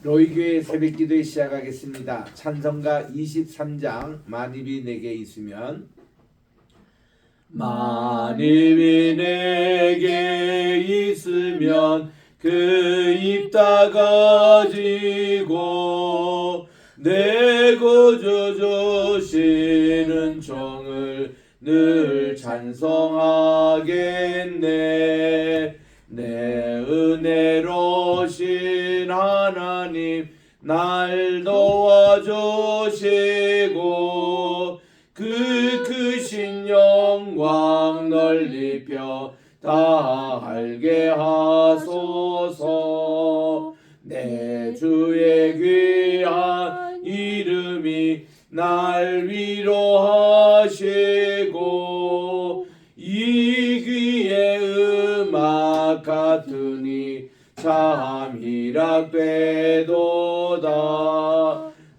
로이교회 새벽기도에 시작하겠습니다. 찬송가 23장 만입이 내게 있으면 만입이 내게 있으면 그 입 다 가지고 내 구주 주시는 종을 늘 찬송하겠네. 내 은혜로신 하나님 날 도와주시고 그 크신 영광 널리 펴 다 알게 하소서. 내 주의 귀한 이름이 날 위로하시고 이 귀의 음악 같으니 참 희락되도다.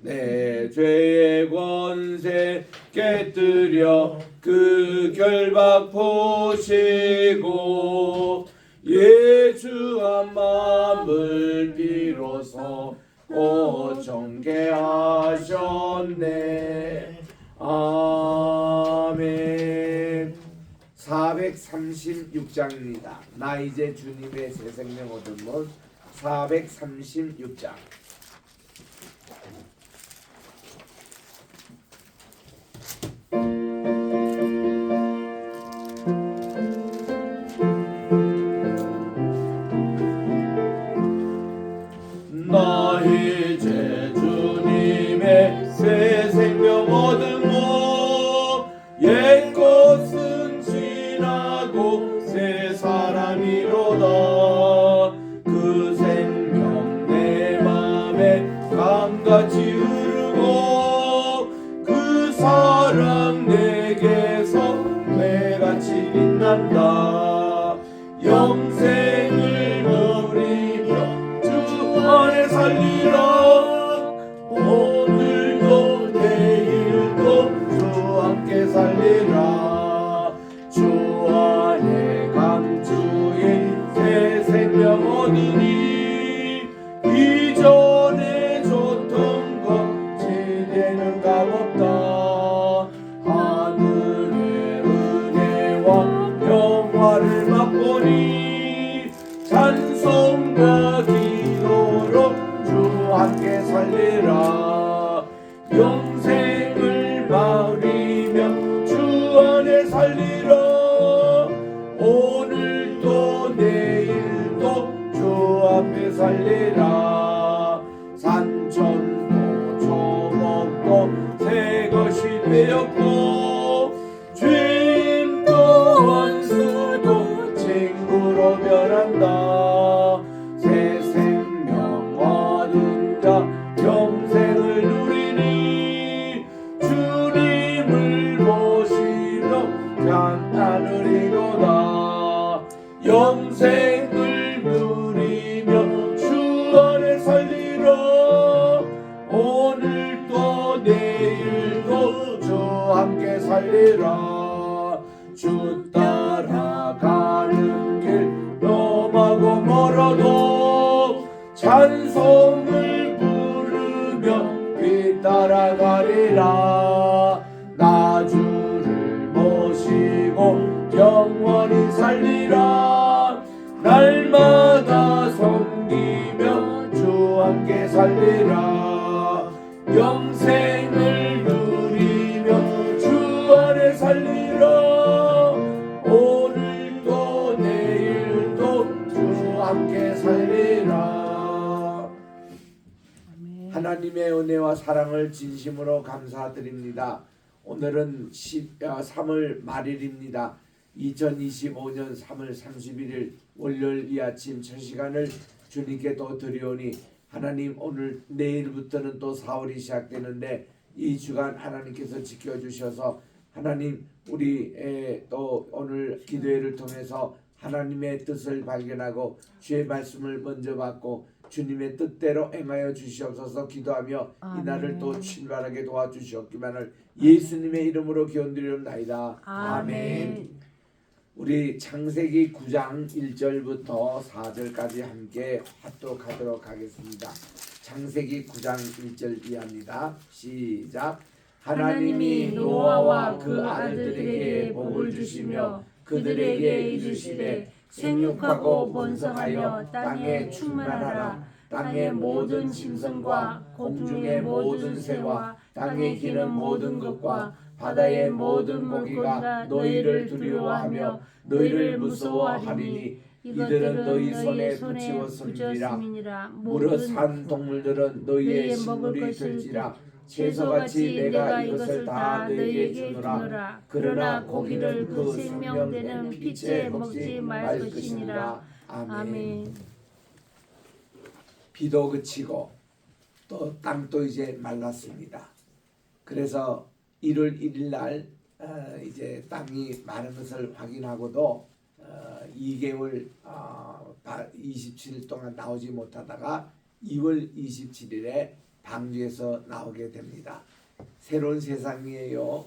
내 죄의 권세 깨뜨려 그 결박 보시고 예수한 마음을 비로소 곧 정케하셨네. 아멘. 436장입니다. 나 이제 주님의 새 생명 얻은 것 436장. 나 이제 주님의 새 생명 얻음으로 옛 것은 지나고 새 사람이로다. 그 생명 내 맘에 강같이 흐르고 그 사랑 내게서 매같이 빛난다. 영생을 누리며 주 안에 살리라. 오늘도 내일도 주 함께 살리라. 주 안에 감주인 새 생명 얻으니 이전에 줬던 것 제대는 값없다. 하늘의 은혜와 영화를 맛보니 찬송과 기도로 주 함께 살리라. 영생을 바리며 주 안에 살리라. 오늘도 내일도 주 앞에 살리라. 산천도 조목도 새 것이 되었고 죄인도 원수도 친구로 변한다. 새 생명 얻은 자 영생을 누리니 주님을 모시며 평안으리로다. 영생을 누리며 주 안에 살리라. 오늘도 내일도 주 함께 살리라. 주 따라가는 길 험하고 멀어도 찬송을 부르며 그 따라가리라. 나 주를 모시고 영원히 살리라. 날마다 섬기며 주 함께 살리라. 영생을 누리며 주 안에 살리라. 오늘도 내일도 주 함께 살리라. 하나님의 은혜와 사랑을 진심으로 감사드립니다. 오늘은 3월 말일입니다. 2025년 3월 31일 월요일 이 아침 첫 시간을 주님께 또 드리오니 하나님 오늘 내일부터는 또 4월이 시작되는데 이 주간 하나님께서 지켜주셔서 하나님 우리 또 오늘 기도회를 통해서 하나님의 뜻을 발견하고 주의 말씀을 먼저 받고 주님의 뜻대로 행하여 주시옵소서 기도하며 아멘. 이날을 또 출발하게 도와주시옵기만을 예수님의 이름으로 기원드리옵나이다. 아멘. 우리 창세기 9장 1절부터 4절까지 함께 합독하도록 하겠습니다. 창세기 9장 1절 이하입니다. 시작. 하나님이 노아와 그 아들들에게 복을 주시며 그들에게 이르시되 생육하고 번성하여 땅에 충만하라. 땅의 모든 짐승과 공중의 모든 새와 땅에 기는 모든 것과 바다의 모든 고기가 너희를 두려워하며 너희를 무서워하리니 이들은 너희 손에 붙였음이니라. 무릇 산 동물들은 너희의 식물이 될지라. 채소같이 내가 이것을 다 너희에게 주노라. 그러나 고기를 그 생명되는 빛에 먹지 말 것이니라. 아멘. 비도 그치고 또 땅도 이제 말랐습니다. 그래서 1월 1일 날 이제 땅이 마른 것을 확인하고도 2개월 27일 동안 나오지 못하다가 2월 27일에 방주에서 나오게 됩니다. 새로운 세상이에요.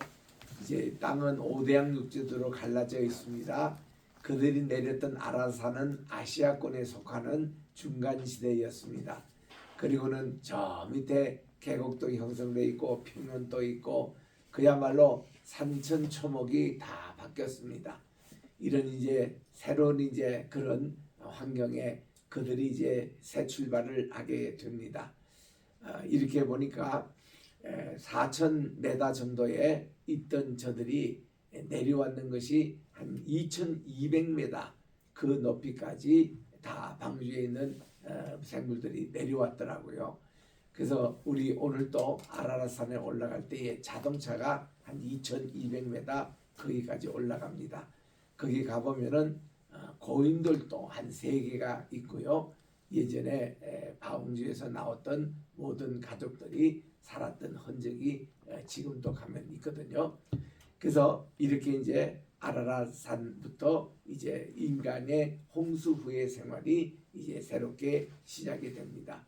이제 땅은 5대양 육지도로 갈라져 있습니다. 그들이 내렸던 아라산은 아시아권에 속하는 중간 시대였습니다. 그리고는 저 밑에 계곡도 형성되어 있고 평원도 있고 그야말로 산천초목이 다 바뀌었습니다. 이런 이제 새로운 이제 그런 환경에 그들이 이제 새 출발을 하게 됩니다. 이렇게 보니까 4,000m 정도에 있던 저들이 내려왔는 것이 한 2,200m 그 높이까지 다 방주에 있는 생물들이 내려왔더라고요. 그래서 우리 오늘 또 아라라산에 올라갈 때에 자동차가 한 2,200m 거기까지 올라갑니다. 거기 가보면은 고인돌도 한 3개가 있고요. 예전에 방주에서 나왔던 모든 가족들이 살았던 흔적이 지금도 가면 있거든요. 그래서 이렇게 이제 아라라산부터 이제 인간의 홍수 후의 생활이 이제 새롭게 시작이 됩니다.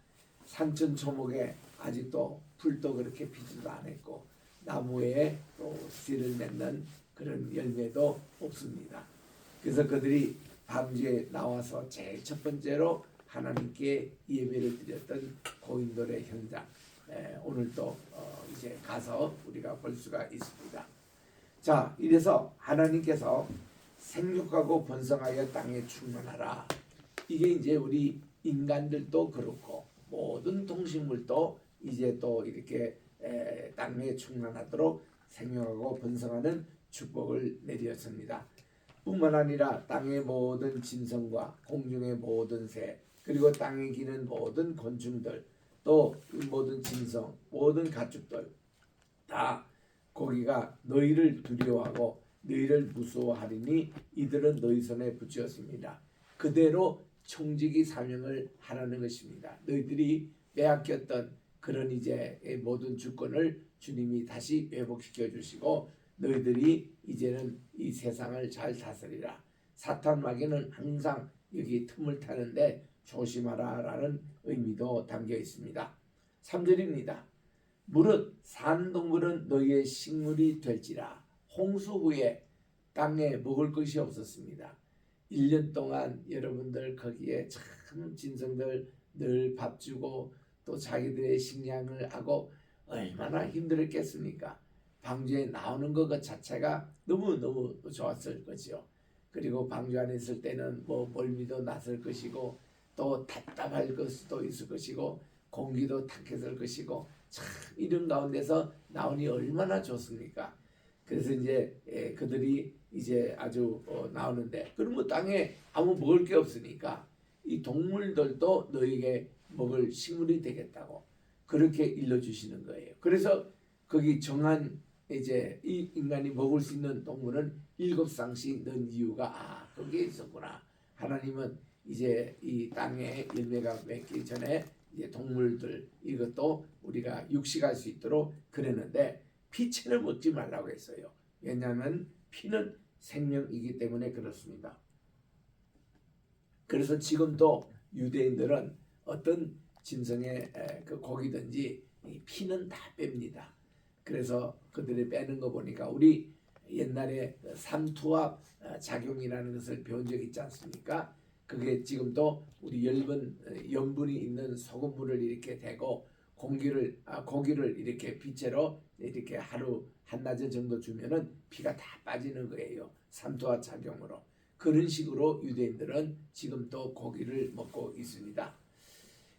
산천초목에 아직도 풀도 그렇게 피지도 않았고 나무에 또 씨를 맺는 그런 열매도 없습니다. 그래서 그들이 방주에 나와서 제일 첫 번째로 하나님께 예배를 드렸던 고인돌의 현장, 오늘 또 이제 가서 우리가 볼 수가 있습니다. 자, 이래서 하나님께서 생육하고 번성하여 땅에 충만하라. 이게 이제 우리 인간들도 그렇고 모든 동식물도 이제 또 이렇게 땅에 충만하도록 생육하고 번성하는 축복을 내렸습니다. 뿐만 아니라 땅의 모든 짐승과 공중의 모든 새 그리고 땅에 기는 모든 곤충들 또 모든 짐승 모든 가축들 다 고기가 너희를 두려워하고 너희를 무서워하리니 이들은 너희 손에 붙였습니다. 그대로 청지기 사명을 하라는 것입니다. 너희들이 빼앗겼던 그런 이제 모든 주권을 주님이 다시 회복시켜 주시고 너희들이 이제는 이 세상을 잘 다스리라. 사탄 마귀는 항상 여기 틈을 타는데 조심하라 라는 의미도 담겨 있습니다. 3절입니다. 무릇 산 동물은 너희의 식물이 될지라. 홍수 후에 땅에 먹을 것이 없었습니다. 1년 동안 여러분들 거기에 참 짐승들 늘 밥 주고 또 자기들의 식량을 하고 얼마나 힘들었겠습니까? 방주에 나오는 것 자체가 너무너무 좋았을 거죠. 그리고 방주 안에 있을 때는 뭐 멀미도 났을 것이고 또 답답할 것도 있을 것이고 공기도 탁했을 것이고 참 이런 가운데서 나오니 얼마나 좋습니까? 그래서 이제 그들이 이제 아주 나오는데 그러면 땅에 아무 먹을 게 없으니까 이 동물들도 너에게 먹을 식물이 되겠다고 그렇게 일러주시는 거예요. 그래서 거기 정한 이제 이 인간이 먹을 수 있는 동물은 7쌍씩 넣은 이유가 거기에 있었구나. 하나님은 이제 이 땅에 열매가 맺기 전에 이제 동물들 이것도 우리가 육식할 수 있도록 그랬는데 피채를 먹지 말라고 했어요. 왜냐하면 피는 생명이기 때문에 그렇습니다. 그래서 지금도 유대인들은 어떤 짐승의 그 고기든지 피는 다 뺍니다. 그래서 그들이 빼는 거 보니까 우리 옛날에 삼투압 작용이라는 것을 배운 적 있지 않습니까? 그게 지금도 우리 염분이 있는 소금물을 이렇게 대고 고기를 이렇게 빛으로 이렇게 하루 한낮에 정도 주면은 피가 다 빠지는 거예요. 삼투압 작용으로. 그런 식으로 유대인들은 지금도 고기를 먹고 있습니다.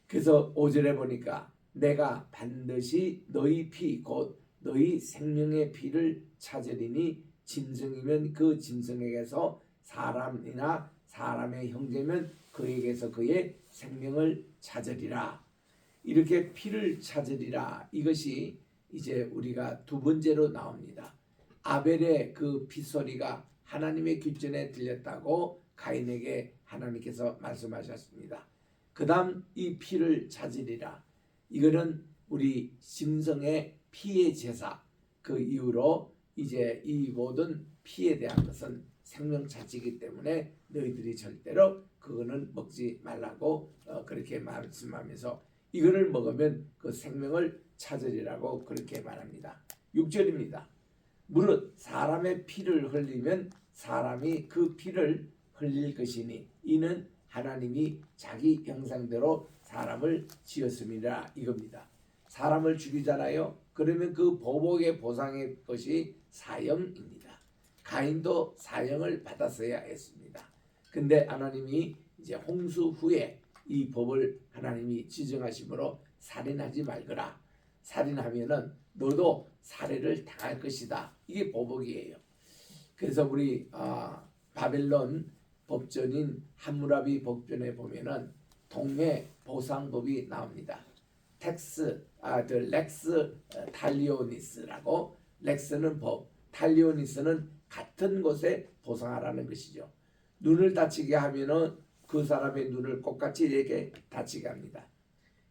그래서 5절에 보니까 내가 반드시 너희 피 곧 너희 생명의 피를 찾으리니 짐승이면 그 짐승에게서 사람이나 사람의 형제면 그에게서 그의 생명을 찾으리라. 이렇게 피를 찾으리라. 이것이 이제 우리가 두 번째로 나옵니다. 아벨의 그 핏소리가 하나님의 귓전에 들렸다고 가인에게 하나님께서 말씀하셨습니다. 그 다음 이 피를 찾으리라. 이거는 우리 짐승의 피의 제사, 그 이후로 이제 이 모든 피에 대한 것은 생명 자체이기 때문에 너희들이 절대로 그거는 먹지 말라고 그렇게 말씀하면서 이거를 먹으면 그 생명을 찾으리라고 그렇게 말합니다. 6절입니다. 무릇 사람의 피를 흘리면 사람이 그 피를 흘릴 것이니 이는 하나님이 자기 형상대로 사람을 지었습니다. 이겁니다. 사람을 죽이잖아요. 그러면 그 보복의 보상의 것이 사형입니다. 가인도 사형을 받았어야 했습니다. 근데 하나님이 이제 홍수 후에 이 법을 하나님이 지정하심으로 살인하지 말거라. 살인하면은 너도 살해를 당할 것이다. 이게 보복이에요. 그래서 우리 바벨론 법전인 함무라비 법전에 보면은 동해 보상법이 나옵니다. 렉스 탈리오니스라고, 렉스는 법, 탈리오니스는 같은 곳에 보상하라는 것이죠. 눈을 다치게 하면은 그 사람의 눈을 똑같이 이렇게 다치게 합니다.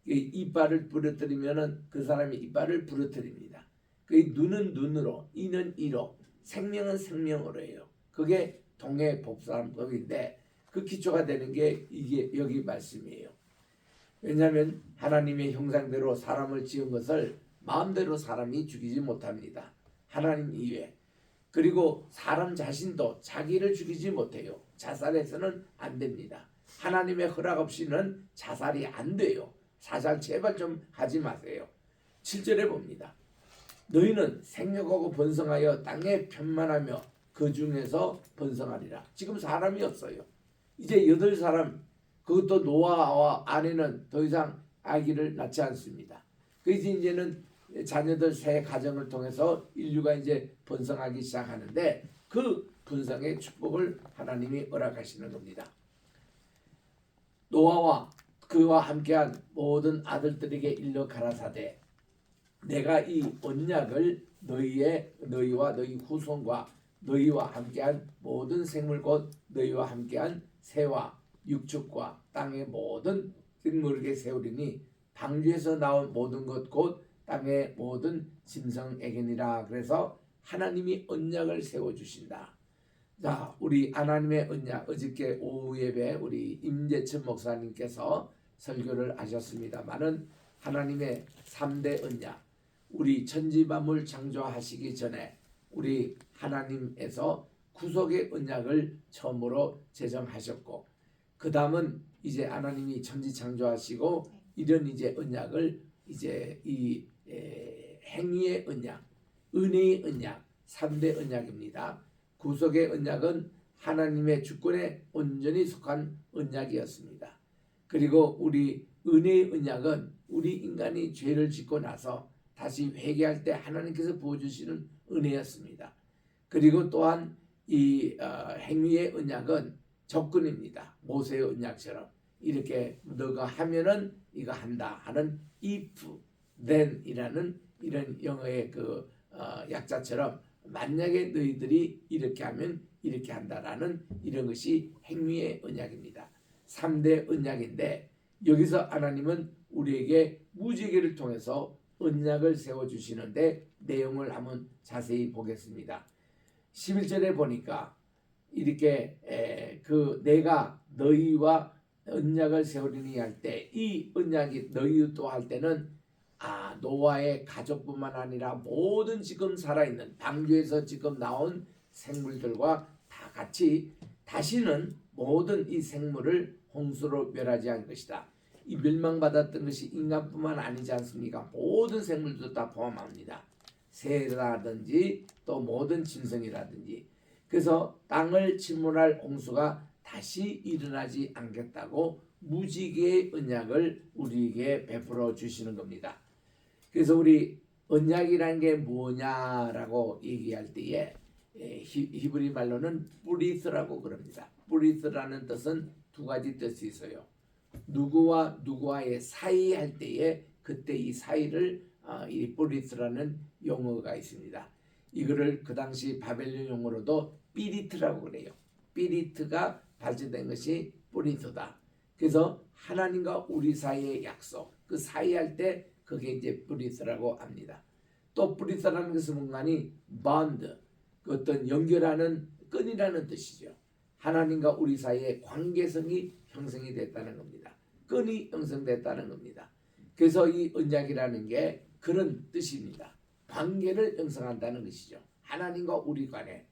이빨을 부러뜨리면은 그 사람의 이빨을 부러뜨립니다. 그 눈은 눈으로, 이는 이로, 생명은 생명으로 해요. 그게 동해 법상법인데 그 기초가 되는 게 이게 여기 말씀이에요. 왜냐하면 하나님의 형상대로 사람을 지은 것을 마음대로 사람이 죽이지 못합니다. 하나님 이외에. 그리고 사람 자신도 자기를 죽이지 못해요. 자살해서는 안 됩니다. 하나님의 허락 없이는 자살이 안 돼요. 자살 제발 좀 하지 마세요. 7절에 봅니다. 너희는 생육하고 번성하여 땅에 편만하며 그 중에서 번성하리라. 지금 사람이 없어요. 이제 8사람, 그것도 노아와 아내는 더 이상 아기를 낳지 않습니다. 그래서 이제는 자녀들 새 가정을 통해서 인류가 이제 번성하기 시작하는데 그 번성의 축복을 하나님이 허락하시는 겁니다. 노아와 그와 함께한 모든 아들들에게 일러 가라사대 내가 이 언약을 너희와 너희 후손과 너희와 함께한 모든 생물 곧 너희와 함께한 새와 육축과 땅의 모든 생물에게 세우리니 방주에서 나온 모든 것 곧 땅의 모든 짐승에게니라. 그래서 하나님이 언약을 세워주신다. 자, 우리 하나님의 언약, 어저께 오후 예배 우리 임재천 목사님께서 설교를 하셨습니다마는 하나님의 3대 언약, 우리 천지만물 창조하시기 전에 우리 하나님에서 구속의 언약을 처음으로 제정하셨고, 그 다음은 이제 하나님이 천지 창조하시고 이런 이제 언약을 이제 이 행위의 언약, 은혜의 언약, 3대 언약입니다. 구속의 언약은 하나님의 주권에 온전히 속한 언약이었습니다. 그리고 우리 은혜의 언약은 우리 인간이 죄를 짓고 나서 다시 회개할 때 하나님께서 부어주시는 은혜였습니다. 그리고 또한 이 행위의 언약은 접근입니다. 모세의 언약처럼 이렇게 너가 하면은 이거 한다 하는 if then 이라는 이런 영어의 그 약자처럼 만약에 너희들이 이렇게 하면 이렇게 한다라는 이런 것이 행위의 언약입니다. 3대 언약인데 여기서 하나님은 우리에게 무지개를 통해서 언약을 세워주시는데 내용을 한번 자세히 보겠습니다. 11절에 보니까 이렇게 내가 너희와 언약을 세우리니 할 때 이 언약이 너희 또 할 때는 노아의 가족뿐만 아니라 모든 지금 살아있는 방주에서 지금 나온 생물들과 다 같이 다시는 모든 이 생물을 홍수로 멸하지 한 것이다. 이 멸망받았던 것이 인간뿐만 아니지 않습니까? 모든 생물도 다 포함합니다. 새라든지 또 모든 짐승이라든지. 그래서 땅을 침몰할 홍수가 다시 일어나지 않겠다고 무지개의 언약을 우리에게 베풀어 주시는 겁니다. 그래서 우리 언약이라는 게 뭐냐라고 얘기할 때에 히브리 말로는 브리스라고 그럽니다. 브리스라는 뜻은 두 가지 뜻이 있어요. 누구와 누구와의 사이 할 때에 그때 이 사이를 이 브리스라는 용어가 있습니다. 이거를 그 당시 바벨론 용어로도 삐리트라고 그래요. 삐리트가 발전된 것이 브리스다. 그래서 하나님과 우리 사이의 약속, 그 사이 할 때 그게 이제 브리스라고 합니다. 또 브리스라는 것은 뭔가니 bond, 그 어떤 연결하는 끈이라는 뜻이죠. 하나님과 우리 사이의 관계성이 형성이 됐다는 겁니다. 끈이 형성됐다는 겁니다. 그래서 이 언약이라는 게 그런 뜻입니다. 관계를 형성한다는 것이죠. 하나님과 우리 간에.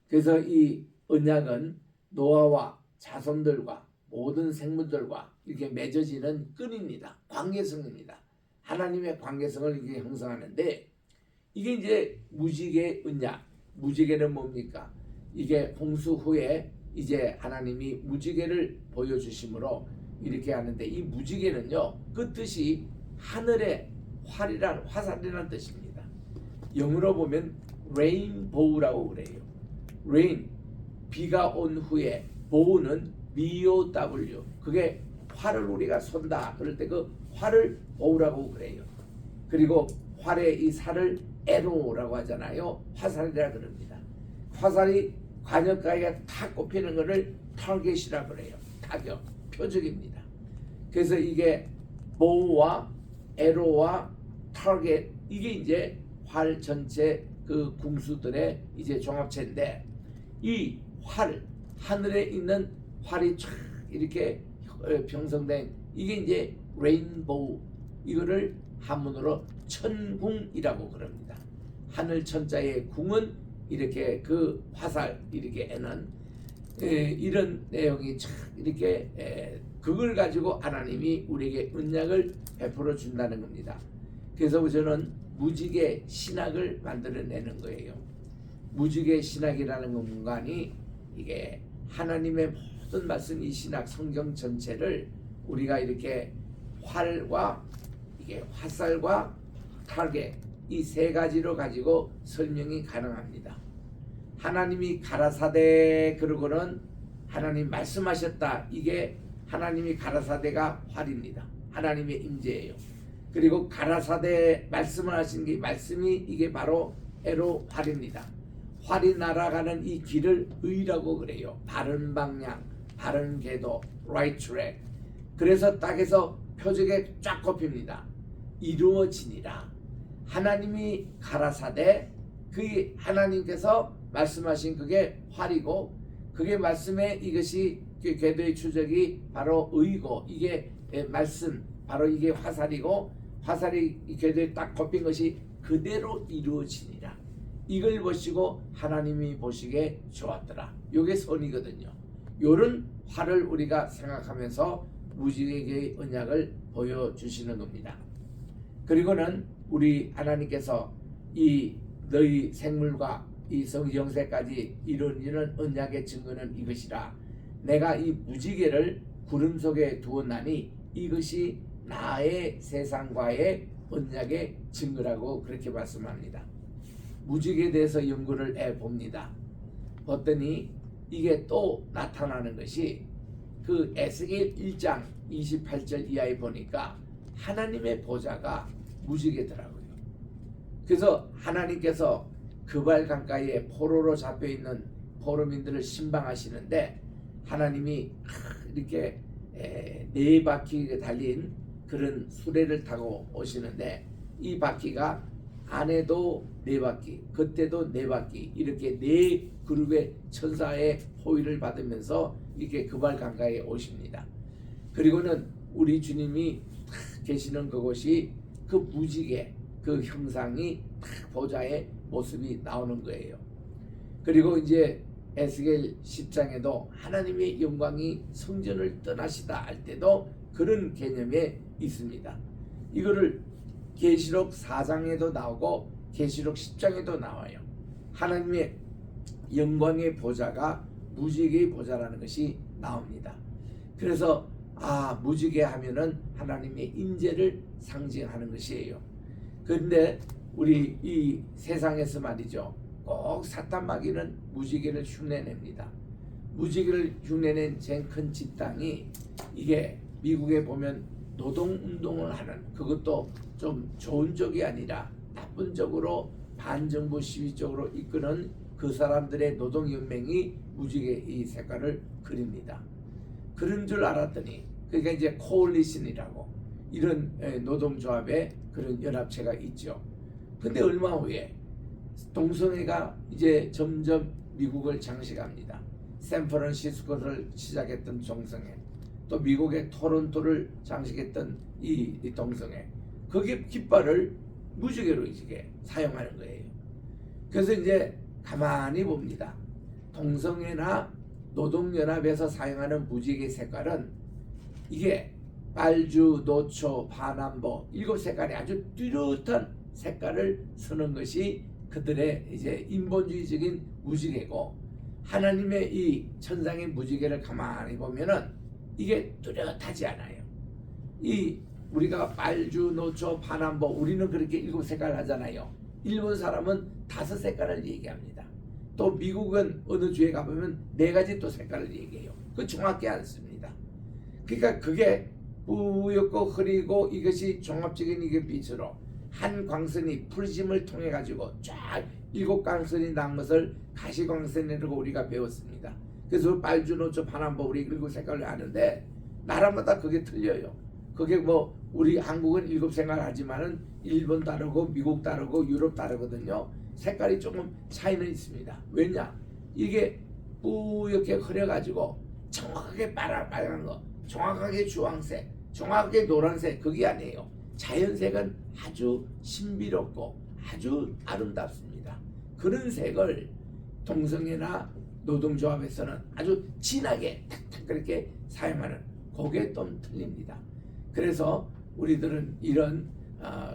그래서 이 언약은 노아와 자손들과 모든 생물들과 이렇게 맺어지는 끈입니다. 관계성입니다. 하나님의 관계성을 이게 형성하는데 이게 이제 무지개 언약. 무지개는 뭡니까? 이게 홍수 후에 이제 하나님이 무지개를 보여주심으로 이렇게 하는데 이 무지개는요 그 뜻이 하늘의 화살이라는 뜻입니다. 영어로 보면 레인보우라고 그래요. 레인 비가 온 후에 보우는 BOW 그게 활을 우리가 쏜다 그럴 때 그 활을 보우라고 그래요. 그리고 활의 이 살을 에로라고 하잖아요. 화살이라 그럽니다. 화살이 관역가에 탁 꼽히는 것을 타겟이라 그래요. 타격, 표적입니다. 그래서 이게 보우와 에로와 타겟 이게 이제 활 전체 그 궁수들의 이제 종합체인데 이 활 하늘에 있는 활이 쫙 이렇게 형성된 이게 이제 레인보우 이거를 한문으로 천궁이라고 그럽니다. 하늘 천자의 궁은 이렇게 그 화살 이렇게 에는 이런 내용이 참 이렇게 그걸 가지고 하나님이 우리에게 언약을 베풀어 준다는 겁니다. 그래서 저는 무지개 신학을 만들어내는 거예요. 무지개 신학이라는 공간이 이게 하나님의 모든 말씀 이 신학 성경 전체를 우리가 이렇게 활과 이게 화살과 타겟 이 세 가지로 가지고 설명이 가능합니다. 하나님이 가라사대 그러고는 하나님 말씀하셨다. 이게 하나님이 가라사대가 활입니다. 하나님의 임재예요. 그리고 가라사대 말씀을 하신 게 말씀이 이게 바로 에로 활입니다. 활이 날아가는 이 길을 의라고 그래요. 바른 방향, 바른 궤도, right track. 그래서 딱에서 표적에 쫙 꼽힙니다. 이루어지니라. 하나님이 가라사대 그 하나님께서 말씀하신 그게 활이고 그게 말씀에 이것이 궤도의 추적이 바로 의고 이게 말씀 바로 이게 화살이고 화살이 이 궤도에 딱 꼽힌 것이 그대로 이루어지니라. 이걸 보시고 하나님이 보시기에 좋았더라. 요게 선이거든요. 요런 활을 우리가 생각하면서 무지개의 언약을 보여주시는 겁니다. 그리고는 우리 하나님께서 이 너희 생물과 이 성경세까지 이루어지는 언약의 증거는 이것이라. 내가 이 무지개를 구름 속에 두었나니 이것이 나의 세상과의 언약의 증거라고 그렇게 말씀합니다. 무지개에 대해서 연구를 해봅니다. 봤더니 이게 또 나타나는 것이 그 에스겔 1장 28절 이하에 보니까 하나님의 보좌가 무지개더라고요. 그래서 하나님께서 그발 강가에 포로로 잡혀있는 포로민들을 신방하시는데 하나님이 이렇게 네 바퀴 달린 그런 수레를 타고 오시는데 이 바퀴가 안에도 네 바퀴, 겉에도 네 바퀴 이렇게 네 그룹의 천사의 호의를 받으면서 이렇게 그발 강가에 오십니다. 그리고는 우리 주님이 계시는 그곳이 그 무지개 그 형상이 보좌의 모습이 나오는 거예요. 그리고 이제 에스겔 10장에도 하나님의 영광이 성전을 떠나시다 할 때도 그런 개념에 있습니다. 이거를 계시록 4장에도 나오고 계시록 10장에도 나와요. 하나님의 영광의 보좌가 무지개의 보좌라는 것이 나옵니다. 그래서 무지개 하면은 하나님의 임재를 상징하는 것이에요. 그런데 우리 이 세상에서 말이죠, 꼭 사탄 마귀는 무지개를 흉내냅니다. 무지개를 흉내낸 제일 큰 집단이 이게 미국에 보면 노동운동을 하는, 그것도 좀 좋은 쪽이 아니라 나쁜 쪽으로 반정부 시위 쪽으로 이끄는 그 사람들의 노동연맹이 무지개 이 색깔을 그립니다. 그런 줄 알았더니 그러니까 이제 코올리션이라고 이런 노동조합의 그런 연합체가 있죠. 근데 얼마 후에 동성애가 이제 점점 미국을 장식합니다. 샌프란시스코를 시작했던 동성애, 또 미국의 토론토를 장식했던 이 동성애, 거기에 깃발을 무지개로 이제 사용하는 거예요. 그래서 이제 가만히 봅니다. 동성애나 노동연합에서 사용하는 무지개 색깔은 이게 빨주, 노초, 파남보 7색깔이 아주 뚜렷한 색깔을 쓰는 것이 그들의 이제 인본주의적인 무지개고, 하나님의 이 천상의 무지개를 가만히 보면은 이게 뚜렷하지 않아요. 이 우리가 빨주, 노초, 파남보 우리는 그렇게 7색깔 하잖아요. 일본 사람은 5색깔을 얘기합니다. 또 미국은 어느 주에 가보면 4가지 또 색깔을 얘기해요. 그 정확히 않습니다. 그러니까 그게 뿌옇고 흐리고 이것이 종합적인 이게 빛으로 한 광선이 프리즘을 통해 가지고 쫙 7광선이 난 것을 가시광선이라고 우리가 배웠습니다. 그래서 빨주, 노초, 파남보 우리 7색깔을 아는데 나라마다 그게 틀려요. 그게 뭐 우리 한국은 7색깔 하지만은 일본 다르고 미국 다르고 유럽 다르거든요. 색깔이 조금 차이는 있습니다. 왜냐? 이게 뿌옇게 흐려가지고 정확하게 빨간 거, 정확하게 주황색, 정확하게 노란색, 그게 아니에요. 자연색은 아주 신비롭고 아주 아름답습니다. 그런 색을 동성애나 노동조합에서는 아주 진하게 탁탁 그렇게 사용하는, 그게 좀 틀립니다. 그래서 우리들은 이런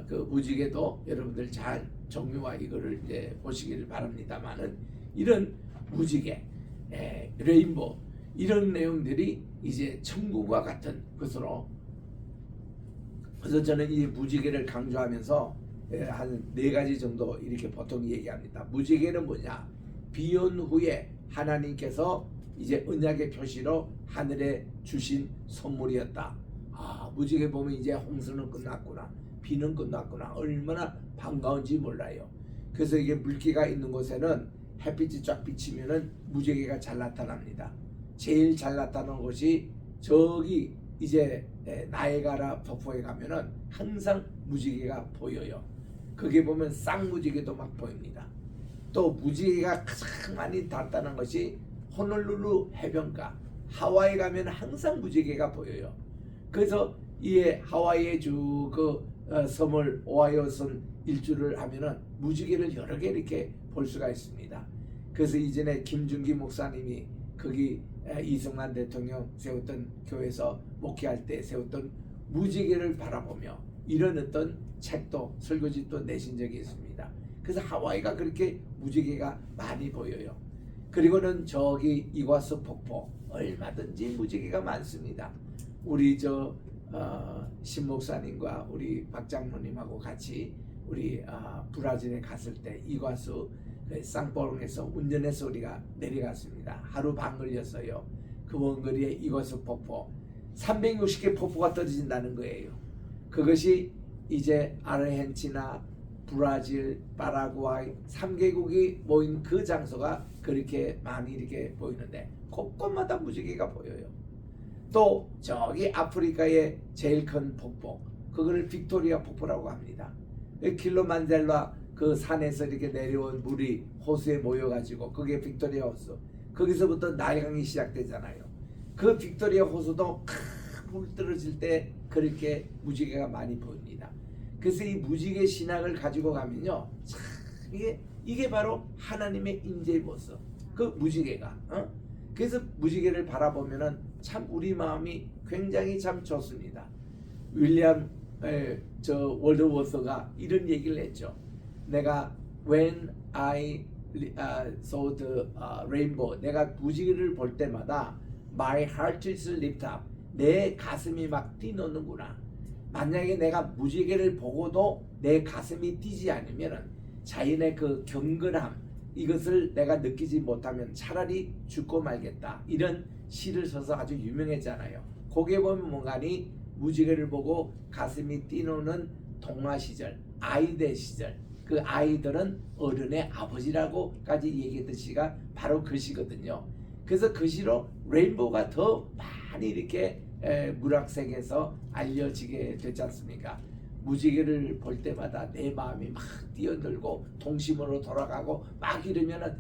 그 무지개도 여러분들 잘 종류와 이거를 이제 보시기를 바랍니다만은, 이런 무지개, 레인보우 이런 내용들이 이제 천국과 같은 것으로, 그래서 저는 이 무지개를 강조하면서 한 4가지 정도 이렇게 보통 얘기합니다. 무지개는 뭐냐? 비온 후에 하나님께서 이제 언약의 표시로 하늘에 주신 선물이었다. 무지개 보면 이제 홍수는 끝났구나, 비는 끝났구나, 얼마나 반가운지 몰라요. 그래서 이게 물기가 있는 곳에는 햇빛이 쫙 비치면은 무지개가 잘 나타납니다. 제일 잘 나타나는 곳이 저기 이제 나이아가라 폭포에 가면은 항상 무지개가 보여요. 거기 보면 쌍무지개도 막 보입니다. 또 무지개가 가장 많이 나타나는 것이 호놀룰루 해변가, 하와이 가면 항상 무지개가 보여요. 그래서 이 하와이의 그 섬을 오하이오 섬 일주를 하면은 무지개를 여러 개 이렇게 볼 수가 있습니다. 그래서 이전에 김준기 목사님이 거기 이승만 대통령 세웠던 교회에서 목회할 때 세웠던 무지개를 바라보며 이런 어떤 책도 설교집도 내신 적이 있습니다. 그래서 하와이가 그렇게 무지개가 많이 보여요. 그리고는 저기 이과수 폭포 얼마든지 무지개가 많습니다. 우리 신 목사님과 우리 박 장로님하고 같이 우리 브라질에 갔을 때 이과수 쌍포롱에서 운전해서 우리가 내려갔습니다. 하루 반 걸렸어요. 그 원거리에 이과수 폭포 360개 폭포가 떨어진다는 거예요. 그것이 이제 아르헨티나, 브라질, 파라과이 3개국이 모인 그 장소가 그렇게 많이 이렇게 보이는데 곳곳마다 무지개가 보여요. 또 저기 아프리카의 제일 큰 폭포, 그거를 빅토리아 폭포라고 합니다. 킬로만젤라 그 산에서 이렇게 내려온 물이 호수에 모여가지고 그게 빅토리아 호수, 거기서부터 나일강이 시작되잖아요. 그 빅토리아 호수도 물 떨어질 때 그렇게 무지개가 많이 보입니다. 그래서 이 무지개 신학을 가지고 가면요, 참 이게 바로 하나님의 임재의 모습, 그 무지개가. 그래서 무지개를 바라보면은 참 우리 마음이 굉장히 참 좋습니다. 윌리엄 저 월드워스가 이런 얘기를 했죠. 내가 when I saw the rainbow, 내가 무지개를 볼 때마다 my heart is lift up, 내 가슴이 막 뛰노는구나. 만약에 내가 무지개를 보고도 내 가슴이 뛰지 않으면 자연의 그 경건함, 이것을 내가 느끼지 못하면 차라리 죽고 말겠다. 이런 시를 써서 아주 유명했잖아요. 거기에 보면 뭔가니 무지개를 보고 가슴이 뛰노는 동화 시절, 아이들 시절, 그 아이들은 어른의 아버지라고까지 얘기했던 시가 바로 그 시거든요. 그래서 그 시로 레인보우가 더 많이 이렇게 문학세계에서 알려지게 됐지 않습니까? 무지개를 볼 때마다 내 마음이 막 뛰어들고 동심으로 돌아가고 막 이러면은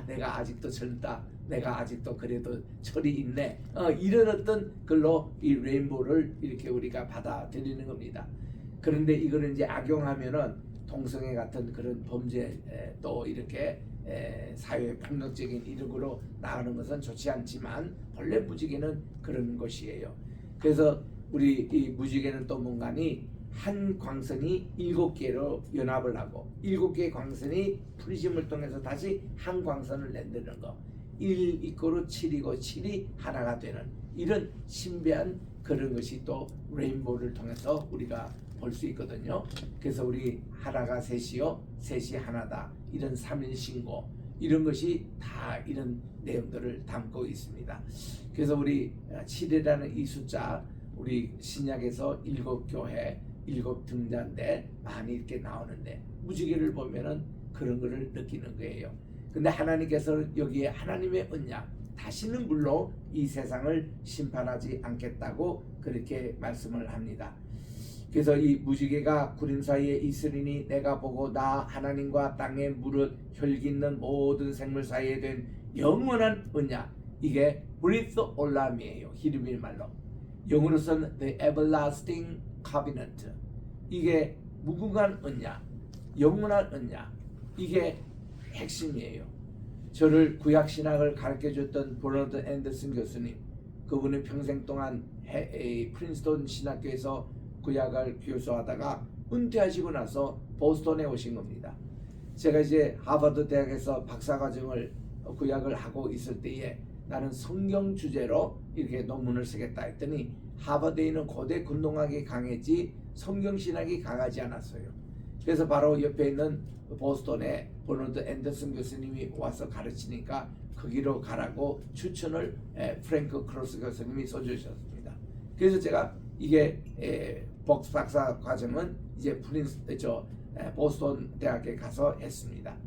내가 아직도 젊다, 내가 아직도 그래도 철이 있네, 이런 어떤 걸로 이 레인보우를 이렇게 우리가 받아들이는 겁니다. 그런데 이거를 이제 악용하면은 동성애 같은 그런 범죄 또 이렇게 사회 폭력적인 이력으로 나가는 것은 좋지 않지만 본래 무지개는 그런 것이에요. 그래서 우리 이 무지개는 또 뭔가니 한 광선이 7개로 연합을 하고 7개의 광선이 프리즘을 통해서 다시 한 광선을 낸다는 거. 1 이꼬르 7이고 7이 하나가 되는 이런 신비한 그런 것이 또 레인보우를 통해서 우리가 볼 수 있거든요. 그래서 우리 하나가 셋이요, 셋이 하나다, 이런 삼일신고, 이런 것이 다 이런 내용들을 담고 있습니다. 그래서 우리 7이라는 이 숫자, 우리 신약에서 7교회 7등자인데 많이 이렇게 나오는데 무지개를 보면은 그런 거를 느끼는 거예요. 근데 하나님께서 여기에 하나님의 언약, 다시는 물론 이 세상을 심판하지 않겠다고 그렇게 말씀을 합니다. 그래서 이 무지개가 구름 사이에 있으리니 내가 보고 나 하나님과 땅에 무릇 혈기 있는 모든 생물 사이에 된 영원한 언약, 이게 브리스 올람이에요. 히브리 말로 영어로서는 the everlasting covenant, 이게 무궁한 언약, 영원한 언약, 이게 핵심이에요. 저를 구약신학을 가르쳐줬던 버너드 앤더슨 교수님, 그분은 평생 동안 프린스턴 신학교에서 구약을 교수하다가 은퇴하시고 나서 보스턴에 오신 겁니다. 제가 이제 하버드 대학에서 박사과정을 구약을 하고 있을 때에 나는 성경 주제로 이렇게 논문을 쓰겠다 했더니 하버드에 있는 고대 군동학이 강했지 성경신학이 강하지 않았어요. 그래서 바로 옆에 있는 보스턴에 버너드 앤더슨 교수님이 와서 가르치니까 거기로 가라고 추천을 프랭크 크로스 교수님이 써주셨습니다. 그래서 제가 이게 박사 과정은 이제 보스턴 대학에 가서 했습니다.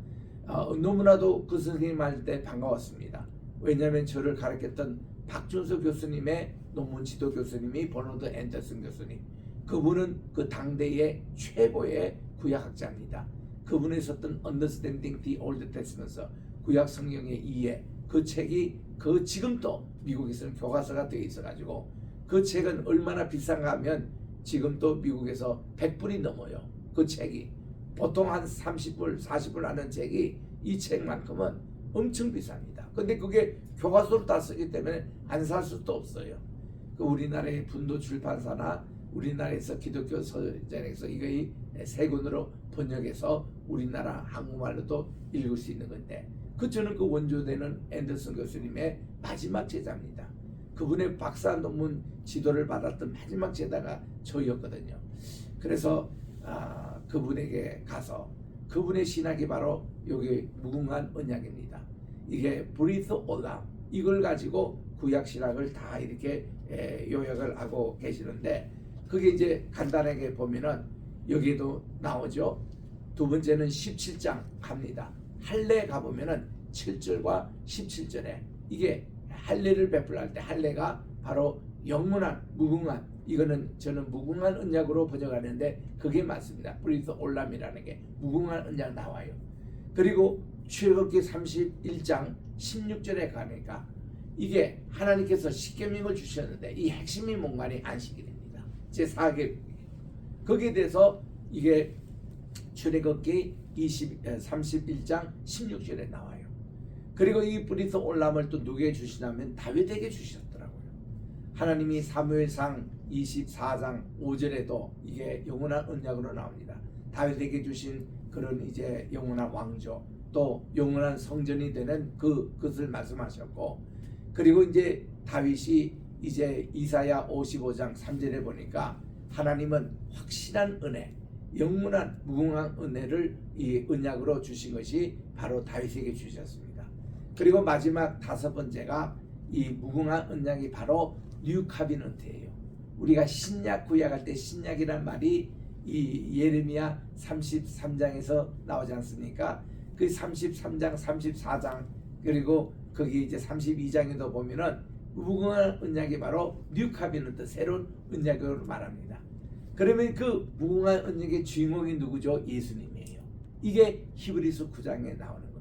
너무나도 그 선생님 할 때 반가웠습니다. 왜냐하면 저를 가르쳤던 박준서 교수님의 논문 지도 교수님이 버너드 앤더슨 교수님, 그분은 그 당대의 최고의 구약학자입니다. 그분이 썼던 Understanding the Old Testament, 구약 성경의 이해, 그 책이 그 지금도 미국에서는 교과서가 되어 있어가지고 그 책은 얼마나 비싼가 하면 지금도 미국에서 100불이 넘어요. 그 책이 보통 한 30불 40불 하는 책이 이 책만큼은 엄청 비쌉니다. 근데 그게 교과서로 다 쓰기 때문에 안 살 수도 없어요. 그 우리나라의 분도 출판사나 우리나라에서 기독교 서점에서 이거의 세 권으로 번역해서 우리나라 한국말로도 읽을 수 있는 건데, 저는 그 원조되는 앤더슨 교수님의 마지막 제자입니다. 그분의 박사 논문 지도를 받았던 마지막 제자가 저였거든요. 그래서 그분에게 가서 그분의 신학이 바로 여기 무궁한 언약입니다. 이게 브리스 올람, 이걸 가지고 구약 신학을 다 이렇게 요약을 하고 계시는데, 그게 이제 간단하게 보면은 여기도 나오죠. 두 번째는 17장 갑니다. 할례 가보면은 7절과 17절에 이게 할례를 베풀할 때 할례가 바로 영원한 무궁한, 이거는 저는 무궁한 언약으로 번역하는데 그게 맞습니다. 브리스 올람이라는 게 무궁한 언약 나와요. 그리고 출애굽기 31장 16절에 가니까 이게 하나님께서 십계명을 주셨는데 이 핵심이 뭔가니 안식일입니다. 제4계명이에요. 거기에 대해서 이게 출애굽기 31장 16절에 나와요. 그리고 이 뿌리에서 올라옴을 또 누구에게 주시냐면 다윗에게 주셨더라고요. 하나님이 사무엘상 24장 5절에도 이게 영원한 언약으로 나옵니다. 다윗에게 주신 그런 이제 영원한 왕조, 또 영원한 성전이 되는 그것을 말씀하셨고, 그리고 이제 다윗이 이제 이사야 55장 3절에 보니까 하나님은 확실한 은혜, 영원한 무궁한 은혜를 이 언약으로 주신 것이 바로 다윗에게 주셨습니다. 그리고 마지막 다섯 번째가 이 무궁한 언약이 바로 뉴 카비넌트예요. 우리가 신약 구약할 때 신약이란 말이 이 예레미야 33장에서 나오지 않습니까? 그 33장, 34장 그리고 거기 이제 32장에도 보면은 무궁한 언약이 바로 뉴 카비넌트, 새로운 언약으로 말합니다. 그러면 그 무궁한 언약의 주인공이 누구죠? 예수님이에요. 이게 히브리서 9장에 나오는 겁니다.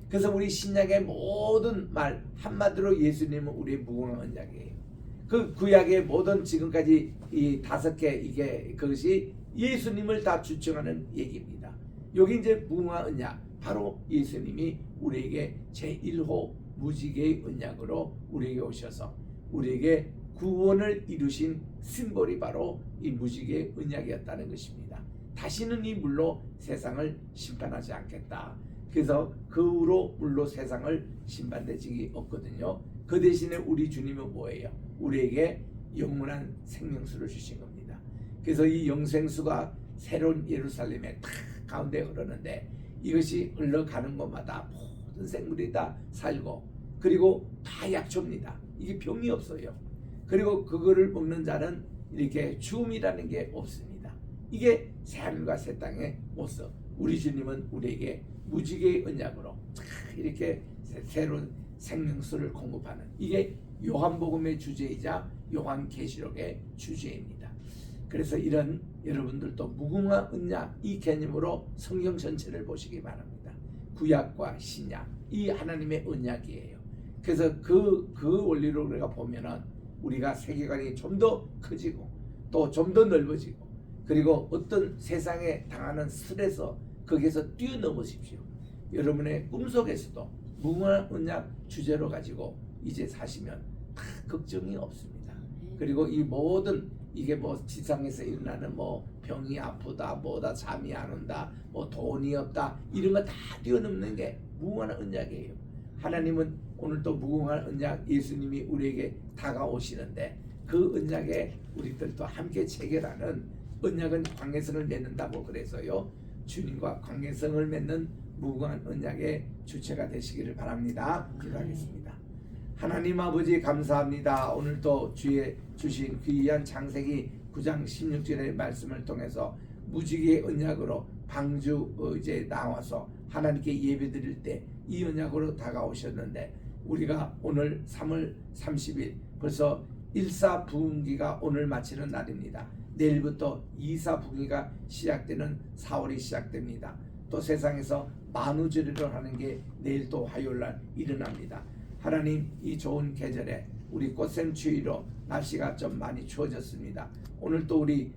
그래서 우리 신약의 모든 말 한마디로 예수님은 우리의 무궁한 언약이에요. 그 구약의 모든 지금까지 이 5개 이게 그것이 예수님을 다 주청하는 얘기입니다. 여기 이제 무궁한 언약, 바로 예수님이 우리에게 제1호 무지개의 언약으로 우리에게 오셔서 우리에게 구원을 이루신 심볼이 바로 이 무지개의 언약이었다는 것입니다. 다시는 이 물로 세상을 심판하지 않겠다. 그래서 그 후로 물로 세상을 심판되지 없거든요. 그 대신에 우리 주님은 뭐예요? 우리에게 영원한 생명수를 주신 겁니다. 그래서 이 영생수가 새로운 예루살렘의 탁 가운데 흐르는데 이것이 흘러가는 곳마다 모든 생물이 다 살고 그리고 다 약초입니다. 이게 병이 없어요. 그리고 그거를 먹는 자는 이렇게 죽음이라는 게 없습니다. 이게 새하늘과 새 땅의 모습. 우리 주님은 우리에게 무지개의 언약으로 이렇게 새로운 생명수를 공급하는, 이게 요한복음의 주제이자 요한계시록의 주제입니다. 그래서 이런 여러분들도 무궁한 언약 이 개념으로 성경 전체를 보시기 바랍니다. 구약과 신약 이 하나님의 언약이에요. 그래서 그 원리로 우리가 보면은 우리가 세계관이 좀 더 커지고 또 좀 더 넓어지고, 그리고 어떤 세상에 당하는 스트레스 거기에서 뛰어넘으십시오. 여러분의 꿈속에서도 무궁한 언약 주제로 가지고 이제 사시면 다 걱정이 없습니다. 그리고 이 모든 이게 뭐 지상에서 일어나는 뭐 병이 아프다, 뭐다 잠이 안 온다, 뭐 돈이 없다, 이런 거 다 뛰어넘는 게 무궁한 언약이에요. 하나님은 오늘 또 무궁한 언약 예수님이 우리에게 다가오시는데 그 언약에 우리들도 함께 체결하는, 언약은 관계성을 맺는다고 그래서요, 주님과 관계성을 맺는 무궁한 언약의 주체가 되시기를 바랍니다. 기도하겠습니다. 하나님 아버지 감사합니다. 오늘도 주의 주신 귀한 창세기 9장 16절의 말씀을 통해서 무지개의 언약으로 방주 이제 나와서 하나님께 예배드릴 때 이 언약으로 다가오셨는데, 우리가 오늘 3월 30일 벌써 1사 부흥기가 오늘 마치는 날입니다. 내일부터 2사 부흥기가 시작되는 4월이 시작됩니다. 또 세상에서 만우절을 하는 게 내일 또 화요일날 일어납니다. 하나님, 이 좋은 계절에 우리 꽃샘 추위로 날씨가 좀 많이 추워졌습니다. 오늘 또 우리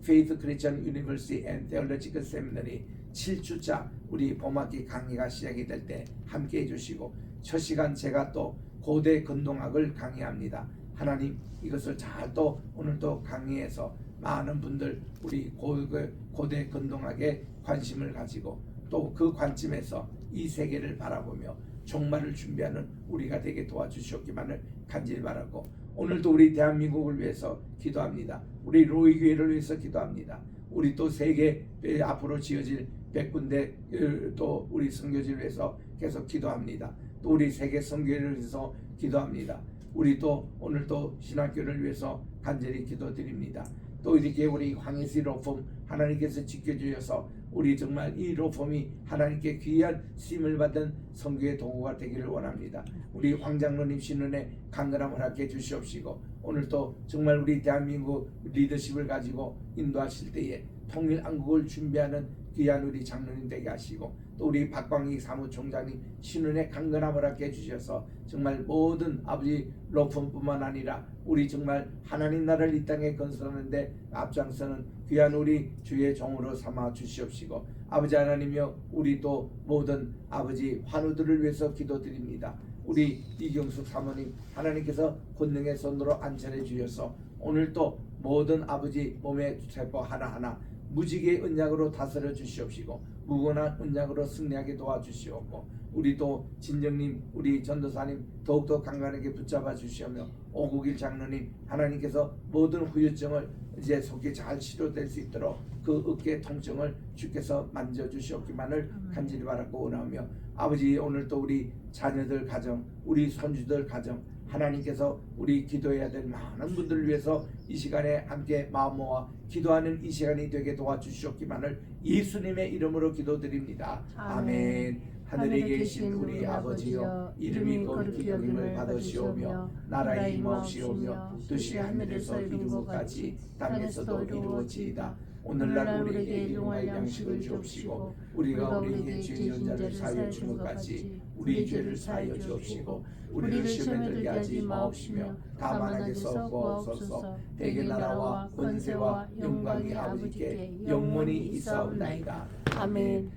Faith Christian University and Theological Seminary 7주차 우리 봄학기 강의가 시작이 될 때 함께 해주시고, 첫 시간 제가 또 고대 근동학을 강의합니다. 하나님, 이것을 잘 또 오늘 또 강의해서 많은 분들 우리 고대 근동학에 관심을 가지고 또 그 관점에서 이 세계를 바라보며 종말을 준비하는 우리가 되게 도와주시옵기만을 간절히 바라고, 오늘도 우리 대한민국을 위해서 기도합니다. 우리 로이 교회를 위해서 기도합니다. 우리 또 세계 앞으로 지어질 100군데 또 우리 선교지를 위해서 계속 기도합니다. 또 우리 세계 선교회를 위해서 기도합니다. 우리 또 오늘 또 신학교를 위해서 간절히 기도드립니다. 또 이렇게 우리 황희시 로펌 하나님께서 지켜주셔서 우리 정말 이 로펌이 하나님께 귀한 쓰임을 받은 선교의 도구가 되기를 원합니다. 우리 황장로님 신은혜 강건함을 함께 주시옵시고, 오늘 또 정말 우리 대한민국 리더십을 가지고 인도하실 때에 통일한국을 준비하는 귀한 우리 장로님 되게 하시고, 또 우리 박광희 사무총장님 신은혜 강건함을 함께 주셔서 정말 모든 아버지 로펌뿐만 아니라 우리 정말 하나님 나라를 이 땅에 건설하는데 앞장서는 귀한 우리 주의 종으로 삼아 주시옵시고 아버지 하나님이여 우리 또 모든 아버지 환우들을 위해서 기도드립니다. 우리 이경숙 사모님 하나님께서 권능의 손으로 안전해 주셔서 오늘 또 모든 아버지 몸의 세포 하나하나 무지개의 언약으로 다스려 주시옵시고 무건한 언약으로 승리하게 도와주시옵고 우리 또 진정님 우리 전도사님 더욱더 강건하게 붙잡아 주시오며 오국일 장로님 하나님께서 모든 후유증을 이제 속히 잘 치료될 수 있도록 그 어깨 통증을 주께서 만져주시옵기만을 간절히 바라고 원하며 아버지 오늘 또 우리 자녀들 가정 우리 손주들 가정 하나님께서 우리 기도해야 될 많은 분들을 위해서 이 시간에 함께 마음 모아 기도하는 이 시간이 되게 도와주시옵기만을 예수님의 이름으로 기도드립니다. 아멘. 하늘에 계신 우리 아버지여 이름이 거룩히 여김을 받으시오며 나라의 임하옵시오며 뜻이 하늘에서 이룬 것 같이 땅에서도 이루어지이다. 오늘날 우리에게 일용할 양식을 주옵시고 우리가 우리에게 죄 지은 자를 사하여 준 것 같이 우리 죄를 사하여 주옵시고 우리를 시험에 들게 하지 마옵시며 다만 악에서 구하옵소서. 대개 나라와 권세와 영광이 아버지께 영원히 있사옵나이다. 아멘.